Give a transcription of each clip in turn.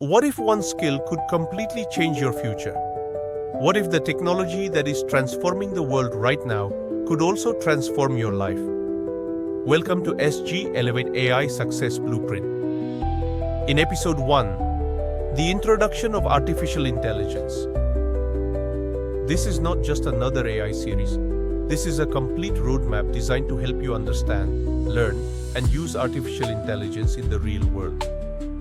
What if one skill could completely change your future? What if the technology that is transforming the world right now could also transform your life? Welcome to SG Elevate AI Success Blueprint. In episode 1, the introduction of artificial intelligence. This is not just another AI series. This is a complete roadmap designed to help you understand, learn, and use artificial intelligence in the real world.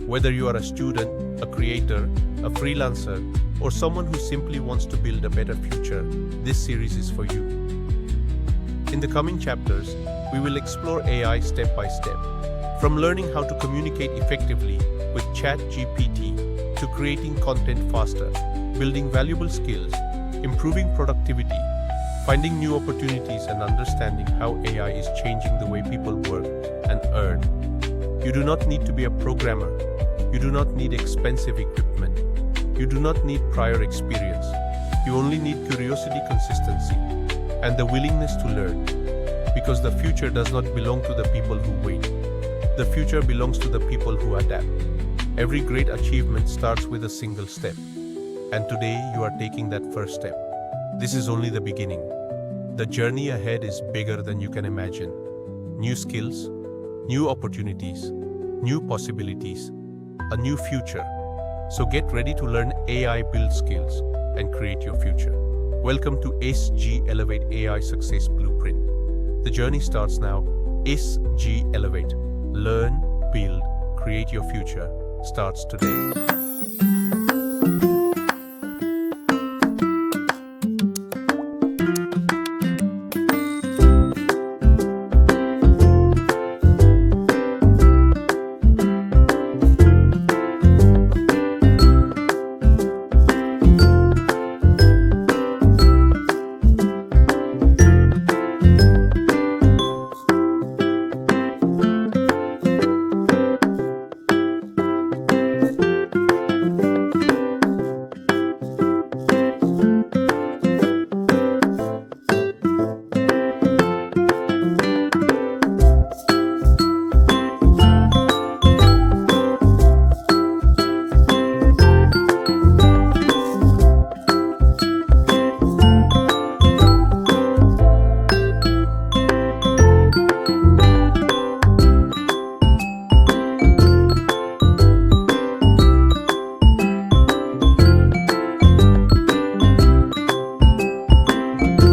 Whether you are a student, a creator, a freelancer, or someone who simply wants to build a better future, this series is for you. In the coming chapters, we will explore AI step by step, from learning how to communicate effectively with ChatGPT to creating content faster, building valuable skills, improving productivity, finding new opportunities, and understanding how AI is changing the way people work and earn. You do not need to be a programmer. You do not need expensive equipment. You do not need prior experience. You only need curiosity, consistency, and the willingness to learn. Because the future does not belong to the people who wait. The future belongs to the people who adapt. Every great achievement starts with a single step. And today you are taking that first step. This is only the beginning. The journey ahead is bigger than you can imagine. New skills, new opportunities, new possibilities, a new future. So get ready to learn AI build skills and create your future. Welcome to SG Elevate AI Success Blueprint. The journey starts now. SG Elevate. Learn, build, create your future starts today.